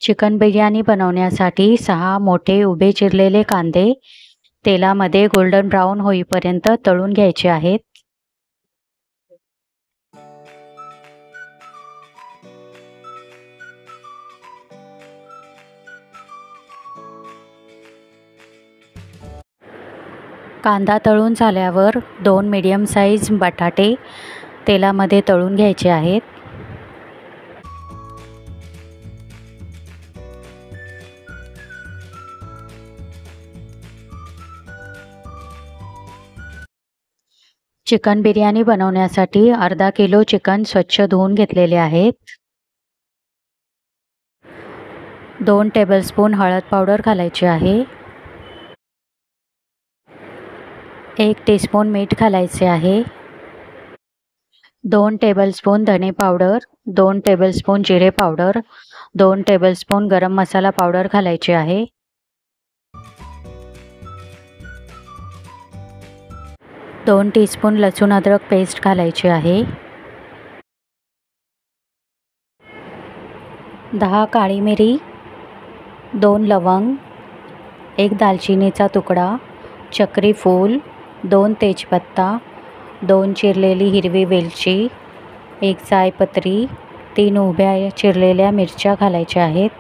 Chicken biryani बनवण्यासाठी 6 मोठे उभे चिरलेले कांदे तेलामध्ये गोल्डन ब्राऊन होईपर्यंत तळून घ्यायचे आहेत. कांदा तळून झाल्यावर 2 मीडियम साईज बटाटे तेलामध्ये तळून घ्यायचे आहेत. चिकन बिर्याणी बनवण्यासाठी अर्धा किलो चिकन स्वच्छ धुवून घेतलेले आहेत. 2 टेबलस्पून हळद पावडर घालायची आहे. 1 टीस्पून मीठ घालायचे आहे. 2 टेबलस्पून धने पावडर, 2 टेबलस्पून जिरे पावडर, 2 टेबलस्पून गरम मसाला पावडर घालायचे आहे. 2 टीस्पून लसूण अद्रक पेस्ट घालायची आहे. 10 काळी मिरी, 2 लवंग, 1 दालचिनीचा तुकडा, चक्री फूल, 2 तेजपत्ता, 2 चिरलेली हिरवी वेलची, 1 जायपत्री, 3 उभ्या चिरलेल्या मिरच्या घालायच्या आहेत.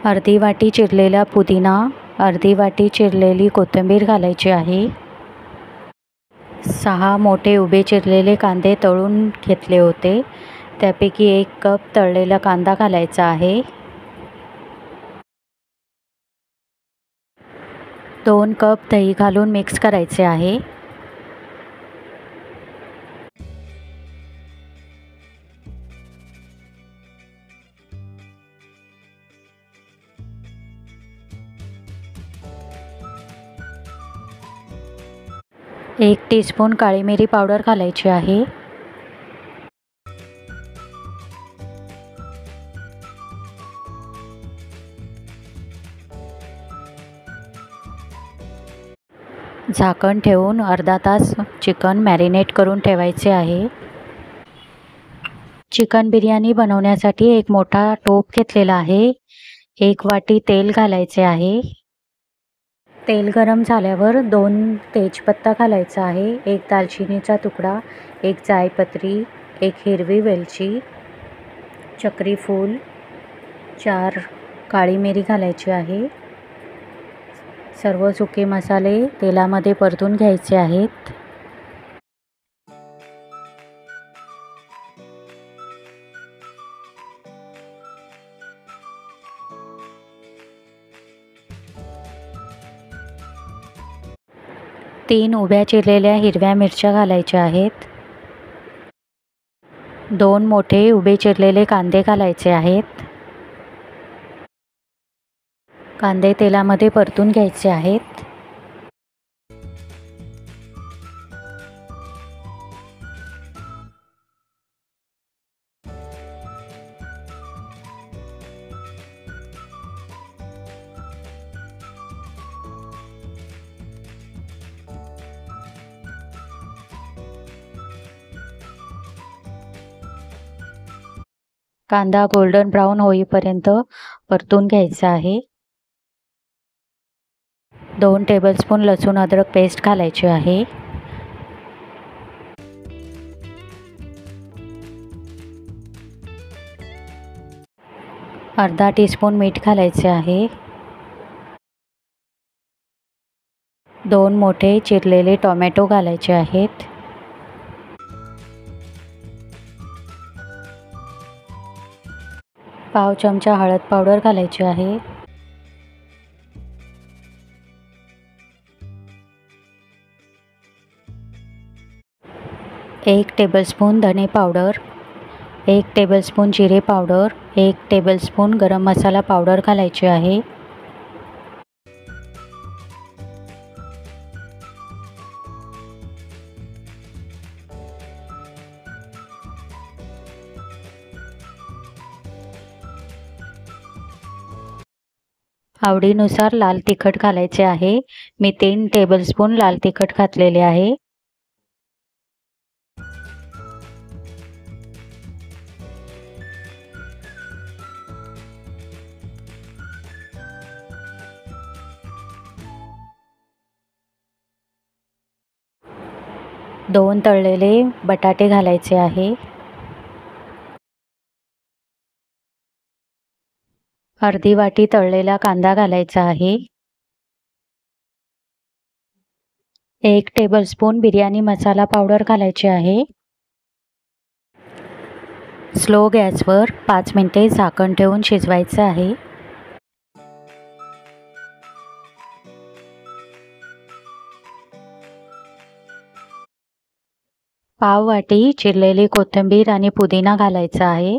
अर्धी वाटी चिरलेला पुदिना, अर्धी वाटी चिरलेली कोथिंबीर घालायची आहे. 6 मोठे उभे चिरलेले कांदे तळून घेतले होते, त्यापैकी 1 कप तळलेला कांदा घालायचा आहे. 2 कप दही घालून मिक्स करायचे आहे. एक टीस्पून काळी मिरी पावडर घालायची आहे. झाकण ठेवून अर्धा तास चिकन मॅरिनेट करून ठेवायचे आहे. चिकन बिर्याणी बनवण्यासाठी एक मोठा टोप घेतलेला आहे. 1 वाटी तेल घालायचे आहे. तेल गरम झाल्यावर 2 तेजपत्ता घालायचा आहे. 1 दालचिनीचा तुकडा, 1 जायपत्री, 1 हिरवी वेलची, चक्री फूल, 4 काळी मिरी घालायची आहे. सर्व सुके मसाले तेलामध्ये परतून घ्यायचे आहेत. तीन उभ्या चिरलेल्या हिरव्या मिरच्या घालायच्या आहेत. 2 मोठे उभे चिरलेले कांदे घालायचे आहेत. कांदे तेलामध्ये परतून घ्यायचे आहेत. कांदा गोल्डन ब्राऊन होईपर्यंत परतून घ्यायचा आहे. 2 टेबलस्पून लसूण अद्रक पेस्ट घालायची आहे. अर्धा टीस्पून मीठ घालायचे आहे. 2 मोठे चिरलेले टोमॅटो घालायचे आहेत. पाव चमचा हळद पावडर घालायची आहे. 1 टेबलस्पून धने पावडर, 1 टेबलस्पून जिरे पावडर, 1 टेबलस्पून गरम मसाला पावडर घालायची आहे. आवडीनुसार लाल तिखट घालायचे आहे. मी 3 टेबलस्पून लाल तिखट घातलेले आहे. 2 तळलेले बटाटे घालायचे आहे. अर्धी वाटी तळलेला कांदा घालायचा आहे. 1 टेबलस्पून बिर्याणी मसाला पावडर घालायची आहे. स्लो गॅसवर 5 मिनिटे झाकण ठेवून शिजवायचं आहे. पाव वाटी चिरलेली कोथिंबीर आणि पुदिना घालायचा आहे.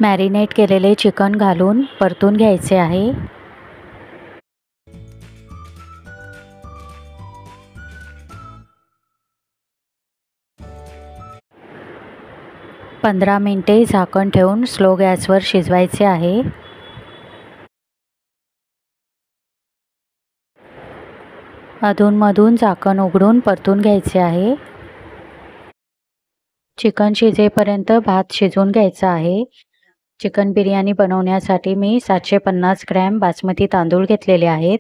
मॅरिनेट केलेले चिकन घालून परतून घ्यायचे आहे. पंधरा मिनिटे झाकण ठेवून स्लो गॅसवर शिजवायचे आहे. अधूनमधून झाकण उघडून परतून घ्यायचे आहे. चिकन शिजेपर्यंत भात शिजवून घ्यायचा आहे. चिकन बिर्याणी बनवण्यासाठी मी 750 ग्रॅम बासमती तांदूळ घेतलेले आहेत.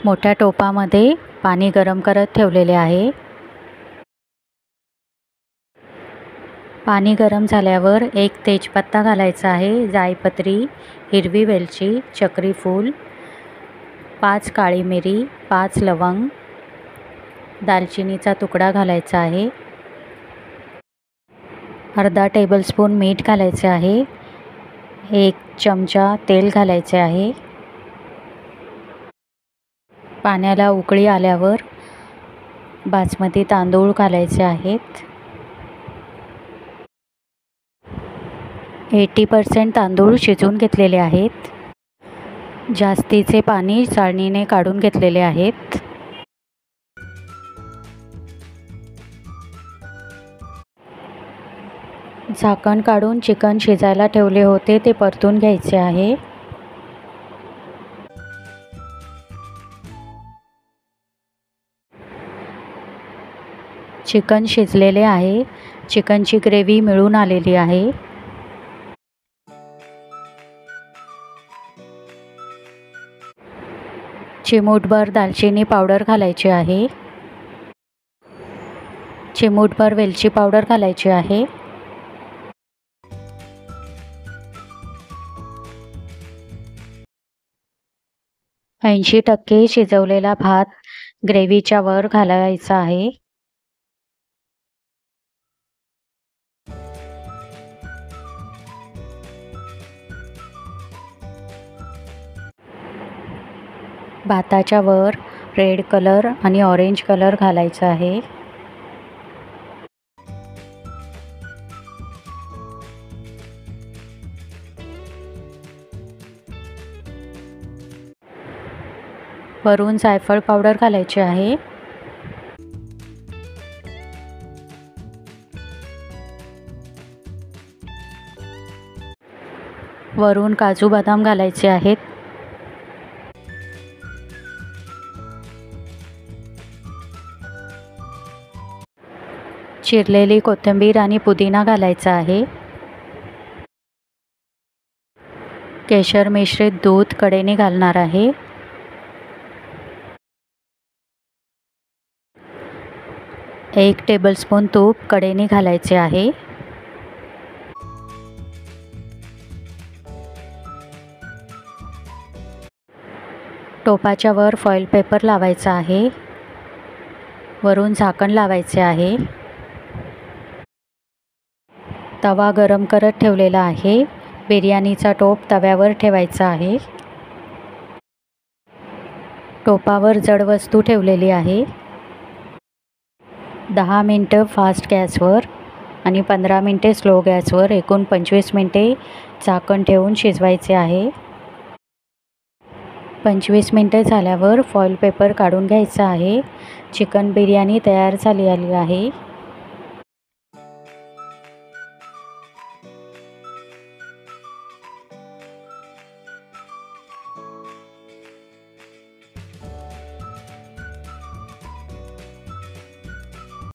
मोठ्या टोपामध्ये पाणी गरम करत ठेवलेले आहे. पाणी गरम झाल्यावर 1 तेजपत्ता घालायचा आहे. जायपत्री, हिरवी वेलची, चक्री फूल, 5 काळी मिरी, 5 लवंग, दालचिनीचा तुकडा घालायचा आहे. अर्धा टेबलस्पून मीठ घालायचे आहे. 1 चमचा तेल घालायचे आहे. पाण्याला उकळी आल्यावर बासमती तांदूळ घालायचे आहेत. 80% तांदूळ शिजवून घेतलेले आहेत. जास्तीचे पाणी चाळणीने काढून घेतलेले आहेत. झाकण काढून चिकन शिजायला ठेवले होते ते परतून घ्यायचे आहे. चिकन शिजलेले आहे. चिकनची ग्रेव्ही मिळून आलेली आहे. चिमूटभर दालचिनी पावडर घालायची आहे. चिमूटभर वेलची पावडर घालायची आहे. ऐंशी टक्के शिजवलेला भात ग्रेव्हीच्या वर घालायचा आहे. भाताच्या वर रेड कलर आणि ऑरेंज कलर घालायचा आहे. वरून जायफळ पावडर घालायची आहे. वरून काजू बदाम घालायचे आहेत. चिरलेली कोथिंबीर आणि पुदिना घालायचा आहे. केशर मिश्रित दूध कडेने घालणार आहे. एक टेबलस्पून तूप कडेने घालायचे आहे. टोपाच्या वर फॉईल पेपर लावायचा आहे. वरून झाकण लावायचे आहे. तवा गरम करत ठेवलेला आहे. बिर्याणीचा टोप तव्यावर ठेवायचा आहे. टोपावर जड वस्तू ठेवलेली आहे. 10 मिनटं फास्ट गॅसवर आणि 15 मिनटे स्लो गॅसवर एकूण 25 मिनटे झाकण ठेवून शिजवायचे आहे. 25 मिनटे झाल्यावर फॉईल पेपर काढून घ्यायचा आहे. चिकन बिर्याणी तयार झाली आहे.